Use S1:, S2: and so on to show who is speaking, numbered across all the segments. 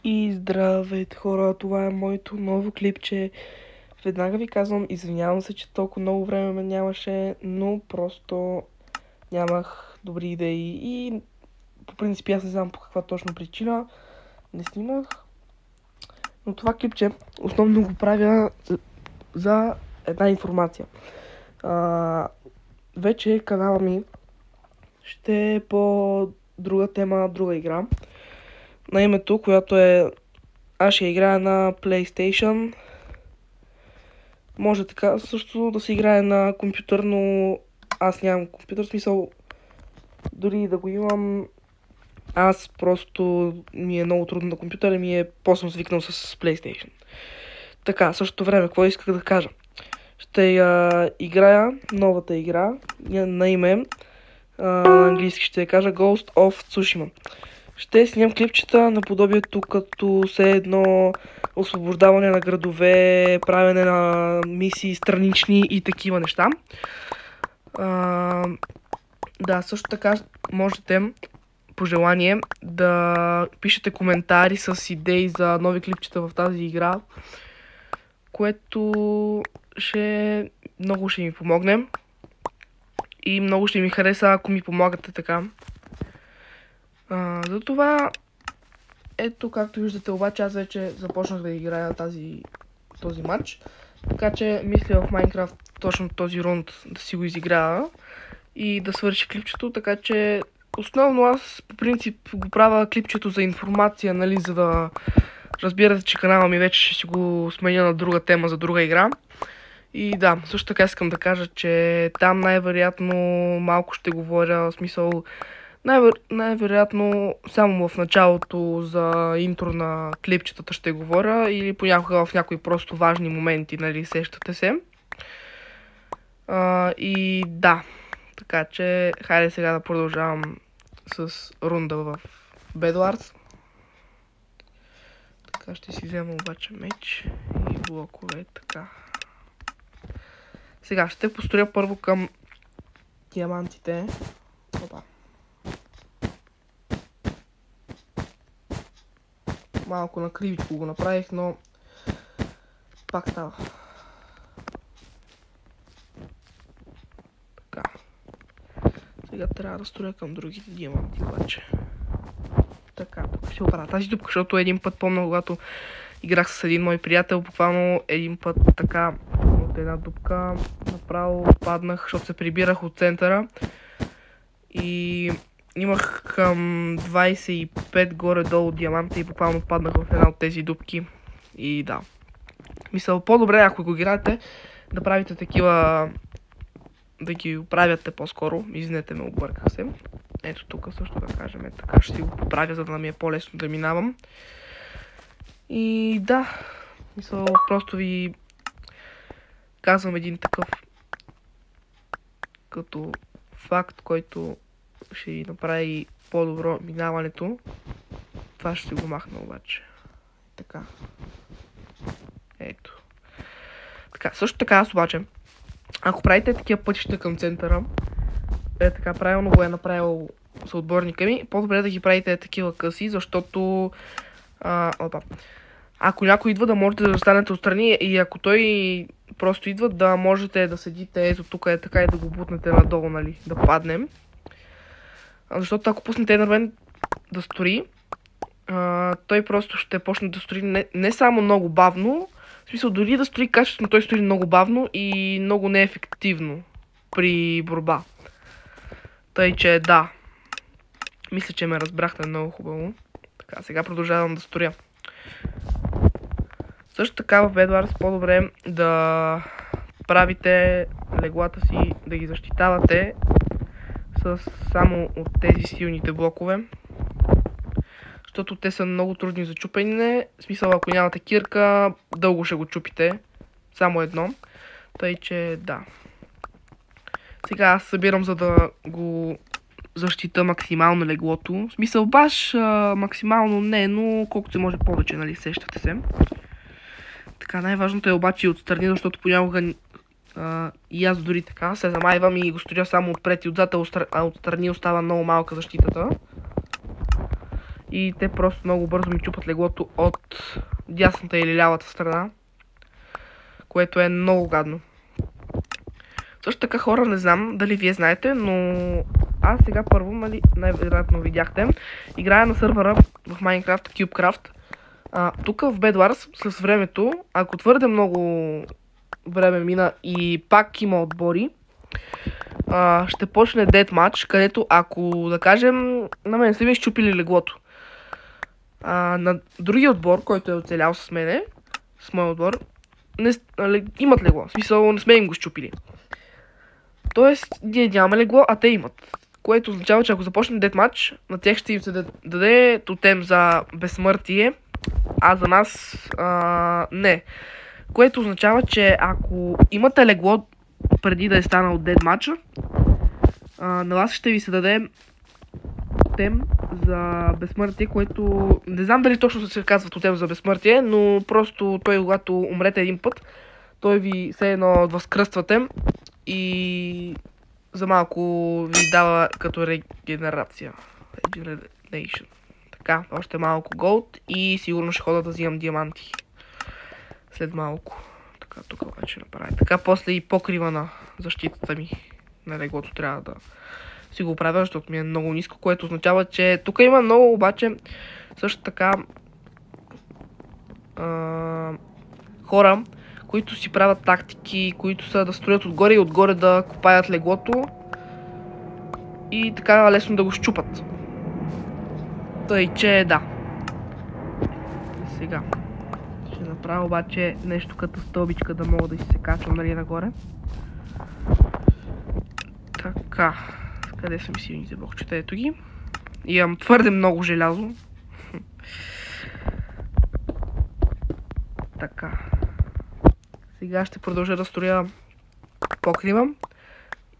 S1: И здравейте хора, това е моето ново клипче. Веднага ви казвам, извинявам се, че толкова много време ме нямаше, но просто нямах добри идеи и по принцип аз не знам по каква точно причина не снимах. Но това клипче основно го правя за една информация. Вече канала ми ще е по друга тема, друга игра. На името, която е... Аз ще играя на PlayStation. Може така също да се играе на компютър, но аз нямам компютър, в смисъл дори да го имам, аз просто ми е много трудно на компютъра, ми е по-съм свикнал с PlayStation. Така, същото време, какво исках да кажа? Ще играя новата игра на име, на английски ще я кажа Ghost of Tsushima. Ще снимам клипчета на подобието като все едно освобождаване на градове, правене на мисии странични и такива неща. Да, също така можете по желание да пишете коментари с идеи за нови клипчета в тази игра, което много ще ми помогне и много ще ми хареса, ако ми помагате така. Затова, ето както виждате, обаче аз вече започнах да играя този матч. Така че мисля в Майнкрафт точно този рунд да си го изиграя и да свърши клипчето. Така че основно аз по принцип го правя клипчето за информация, нали, за да разбирате, че канала ми вече ще си го сменя на друга тема, за друга игра. И да, също така искам да кажа, че там най-вероятно малко ще говоря, в смисъл най-вероятно само в началото за интро на клипчетата ще говоря или понякога в някои просто важни моменти, нали, сещате се. И да, така че хайде сега да продължавам с рунда в Bedwars. Така ще си взема обаче меч и блокове, така. Сега ще построя първо към диамантите. Опа. Малко на кривичко го направих, но пак става. Така. Сега трябва да строя към другите диаманти обаче. Така, тук ще оправя тази дупка, защото един път помня, когато играх с един мой приятел, буквално един път така от една дупка направо паднах, защото се прибирах от центъра и имах към 25 горе-долу диаманта и буквално паднах в една от тези дупки. И да. Мисля, по-добре, ако го играете, да правите такива... Да ги оправяте по-скоро. Извинете ме, обърках се. Ето тук също да кажем, така ще си го поправя, за да ми е по-лесно да минавам. И да. Мисля, просто ви казвам един такъв като факт, който ще ви направи по-добро минаването. Това ще го махна обаче. Така. Ето. Така, също така аз обаче, ако правите такива пътища към центъра, така правилно го е направил съотборника ми, по-добре да ги правите такива къси, защото ако някой идва, да можете да застанете отстрани и ако той просто идва, да можете да седите ето тук е така и да го бутнете надолу, нали, да паднем. Защото ако пуснете Енермен да строи, той просто ще почне да строи не само много бавно, в смисъл дори да строи качествено, той строи много бавно и много неефективно при борба. Тъй, че да. Мисля, че ме разбрахте много хубаво. Така, сега продължавам да строя. Също така в Bedwars по-добре да правите леглата си, да ги защитавате само от тези силните блокове. Защото те са много трудни за чупене. В смисъл, ако нямате кирка, дълго ще го чупите. Само едно. Тъй, че да. Сега аз събирам, за да го защита максимално леглото. В смисъл, баш максимално не, но колкото се може повече, нали, сещате се. Така, най-важното е обаче и отстрани, защото понякога и аз дори така се замайвам и го строя само отпред и отзад, а отстрани остава много малка защитата. И те просто много бързо ми чупат леглото от дясната или лявата страна, което е много гадно. Също така, хора, не знам дали вие знаете, но аз сега първо, най-вероятно видяхте, играя на сървъра в Minecraft, CubeCraft. Тук в Bedwars с времето, ако твърде много време мина и пак има отбори, ще почне Deathmatch, където ако, да кажем, на мен са ми изчупили леглото. На другия отбор, който е оцелял с мене, с моя отбор, имат легло. В смисъл, не сме им го щупили. Тоест, ние нямаме легло, а те имат. Което означава, че ако започнем Deathmatch, на тях ще им се даде тотем за безсмъртие, а за нас не. Което означава, че ако имате легло преди да е станал Deathmatch, на вас ще ви се даде тотем за безсмъртие, което не знам дали точно се казва тотем за безсмъртие, но просто той, когато умрете един път, той ви все едно възкръствате и за малко ви дава като регенерация. Regeneration. Така, още малко голд и сигурно ще хода да взимам диаманти. След малко. Така, тук обаче направя. Така, после и покрива на защитата ми на леглото трябва да си го правя, защото ми е много ниско, което означава, че тук има много, обаче също така хора, които си правят тактики, които са да строят отгоре и отгоре да копаят леглото и така лесно да го щупат. Тъй, че да. Сега ще направя обаче нещо като стълбичка, да мога да си се качвам нали нагоре. Така. Къде са ми силните блокчета? Ето ги. Имам твърде много желязо. Така. Сега ще продължа да строя покрива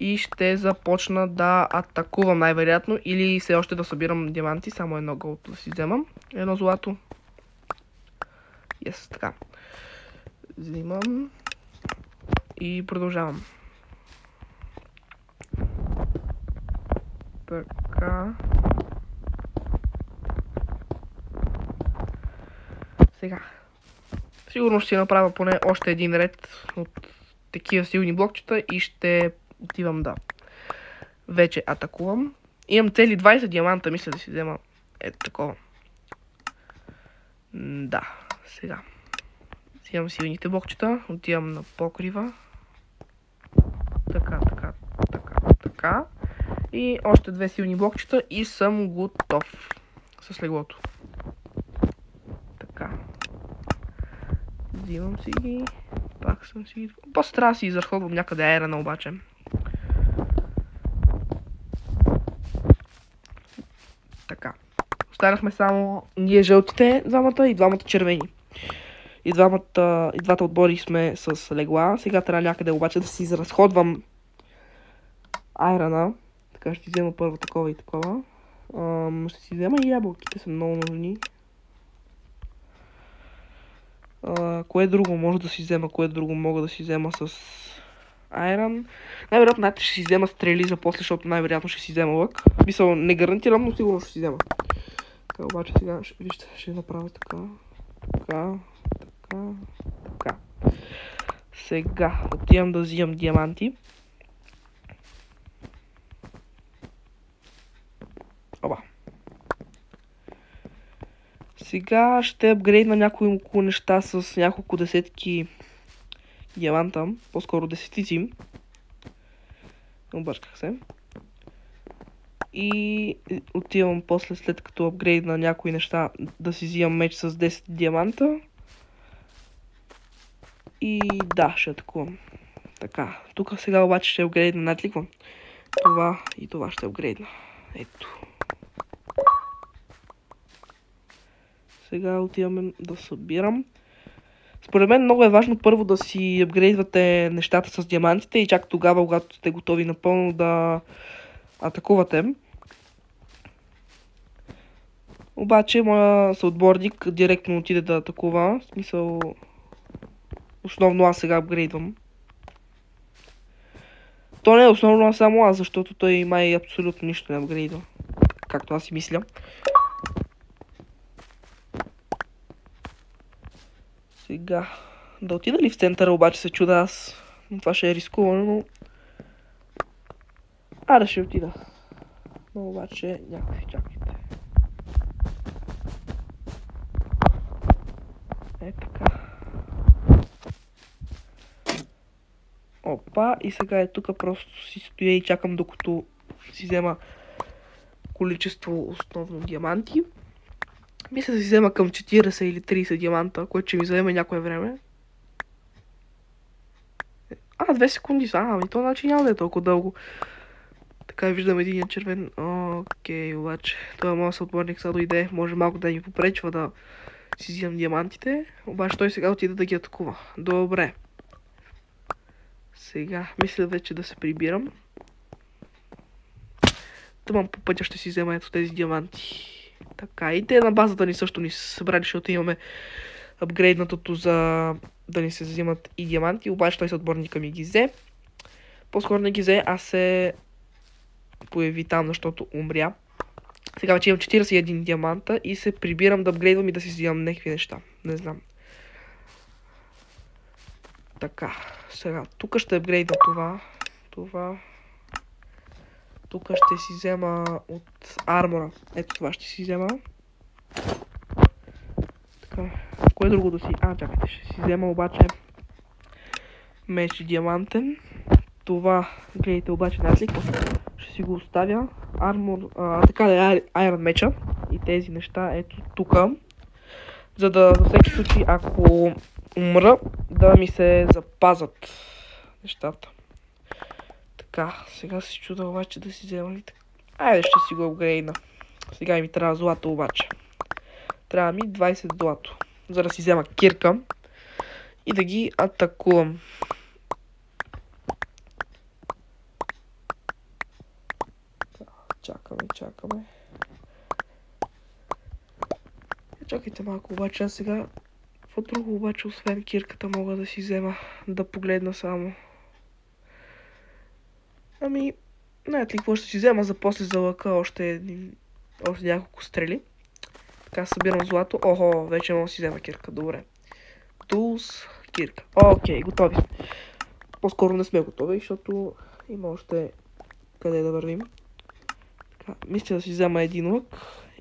S1: и ще започна да атакувам най-вероятно или все още да събирам диаманти, само едно голд да си вземам, едно злато. Yes, така. Взимам и продължавам. Така. Сега. Сигурно ще направя поне още един ред от такива силни блокчета и ще отивам да вече атакувам. Имам цели 20 диаманта, мисля да си взема ето такова. Да, сега. Взимам силните блокчета, отивам на покрива. Така, така, така, така. И още две силни блокчета и съм готов с леглото. Така. Взимам си ги. Пак съм си ги. После трябва да си изразходвам някъде айрана обаче. Така. Останахме само ние жълтите двамата и двамата червени. И двата отбори сме с легла. Сега трябва някъде обаче да си изразходвам айрана. Така ще взема първо такова и такова. Ще си взема и ябълките, са много нужни. Кое друго може да си взема, кое друго мога да си взема с айрон. Най-вероятно ще си взема стрели за после, защото най-вероятно ще си взема лък. Мисъл, не гарантирам, но сигурно ще си взема. Така, обаче сега, вижте, ще направя така. Така, така, така. Сега отивам да взимам диаманти. Оба. Сега ще апгрейдна няколко неща с няколко десетки диаманта, по-скоро десетици. Обърках се. И отивам после, след като апгрейдна някои неща, да си взимам меч с 10 диаманта. И да, ще атакувам. Така, тук сега обаче ще апгрейдна, накликвам. Това и това ще апгрейдна. Ето. Сега отиваме да събирам. Според мен много е важно първо да си апгрейдвате нещата с диамантите и чак тогава, когато сте готови напълно да атакувате. Обаче моя съотборник директно отиде да атакува. В смисъл, основно аз сега апгрейдвам. То не е основно аз само аз, защото той май абсолютно нищо не апгрейдва. Както аз си мисля. Сега, да отида ли в центъра, обаче се чуда аз. Това ще е рискувано, но... Да ще отида. Но обаче някакви чакайте. Така. Опа, и сега е тук, просто си стоя и чакам докато си взема количество основно диаманти. Мисля да си взема към 40 или 30 диаманта, което ще ми заеме някое време. 2 секунди са. Ами то значи няма да е толкова дълго. Така виждам един червен. Окей, обаче. Това моят съотборник сега дойде. Може малко да ни попречва да си взимам диамантите. Обаче той сега отида да ги атакува. Добре. Сега мисля вече да се прибирам. Тъмън по пътя ще си взема ето тези диаманти. Така, и те на базата ни също ни се събрали, защото имаме апгрейднатото за да ни се взимат и диаманти, обаче той съотборника ми ги взе. По-скоро не ги взе, аз се появи там, защото умря. Сега вече имам 41 диаманта и се прибирам да апгрейдвам и да си взимам някакви неща. Не знам. Така, сега, тук ще апгрейдна това. Тук ще си взема от армора. Ето това ще си взема. Така, кое друго да си... чакайте, ще си взема обаче меч диамантен. Това, гледайте обаче наслик, ще си го оставя. Армор, така да е айрон меча и тези неща ето тук. За да за всеки случай, ако умра, да ми се запазат нещата. Така, сега се чуда обаче да си взема ли така. Айде ще си го апгрейдна. Сега ми трябва злато обаче. Трябва ми 20 злато. За да си взема кирка и да ги атакувам. Чакаме. Чакайте малко обаче, аз сега какво друго обаче, освен кирката мога да си взема, да погледна само. Ами, знаете ли какво ще си взема за после за лъка, още няколко стрели. Така събирам злато. Охо, вече мога да си взема кирка, добре. Тулс, кирка. Окей, готови сме. По-скоро не сме готови, защото има още къде да вървим. Така, мисля да си взема един лък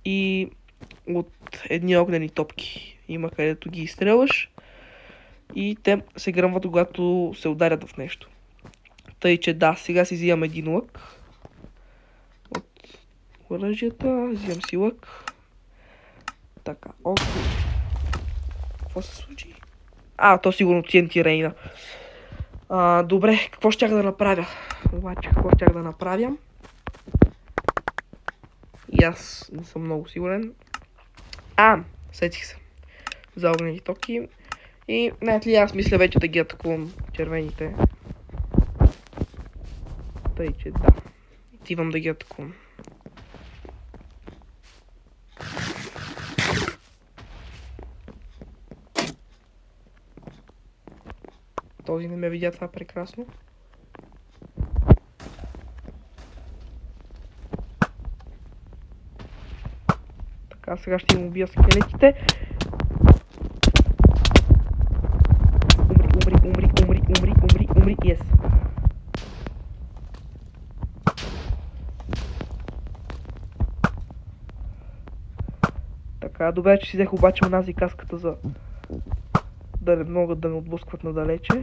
S1: и от едни огнени топки. Има където ги изстрелваш и те се гръмват, когато се ударят в нещо. Тъй, че да, сега си взимам един лък от оръжията, взимам си лък. Така, окей. Какво се случи? То сигурно TNT рейна. Добре, какво щях да направя? Обаче, какво щях да направя? И аз не съм много сигурен. Сетих се. За огнени токи. И, знаете ли, аз мисля вече да ги атакувам червените. Тъй, че да. Отивам да ги атакувам. Този не ме видя, това е прекрасно. Така, сега ще им убия скелетите. Умри, yes. Така, добре, че си взех обаче онази каската за да не могат да ме отблъскват надалече.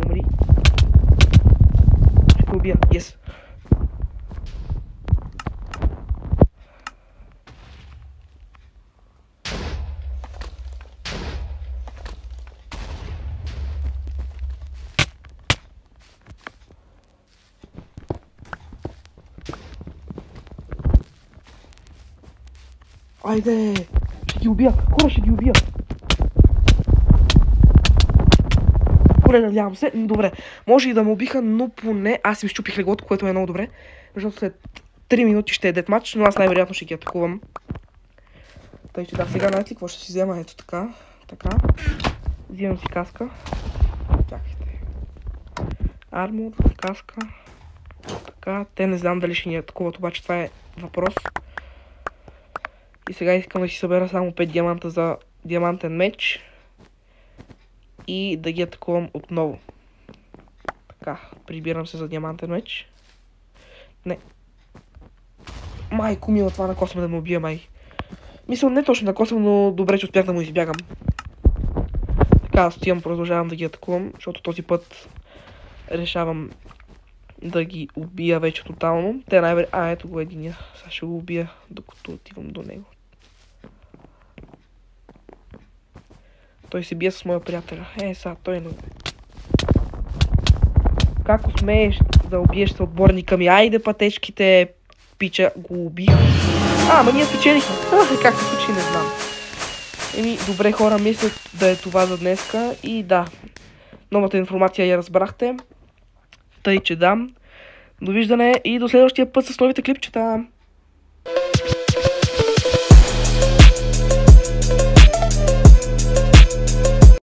S1: Умри. Ще го убия, yes. Айде! Ще ги убия! Хора, ще ги убия! Добре, надявам се. Добре, може и да ме убиха, но поне аз им щупих леглото, което е много добре. Защото след 3 минути ще е детмач, но аз най-вероятно ще ги атакувам. Тъй че да, сега знаете ли какво ще си взема? Ето така. Така. Взимам си каска. Чакайте. Армор, каска. Така. Те не знам дали ще ни атакуват, обаче това е въпрос. И сега искам да си събера само 5 диаманта за диамантен меч. И да ги атакувам отново. Така, прибирам се за диамантен меч. Не. Майко мила, това накосвам да ме убия, май. Мисля, не точно накосвам, но добре, че успях да му избягам. Така, стоям, продължавам да ги атакувам, защото този път решавам да ги убия вече тотално. Те най-вероятно... ето го единия. Сега ще го убия, докато отивам до него. Той се бие с моя приятеля. Сега, той не... Как усмееш да убиеш съотборника ми? Айде, пътечките, пича, го убих. Ама ние спечелихме. Как се случи, не знам. Добре, хора, мисля да е това за днеска. И да, новата информация я разбрахте. Тъй, че да. Довиждане и до следващия път с новите клипчета.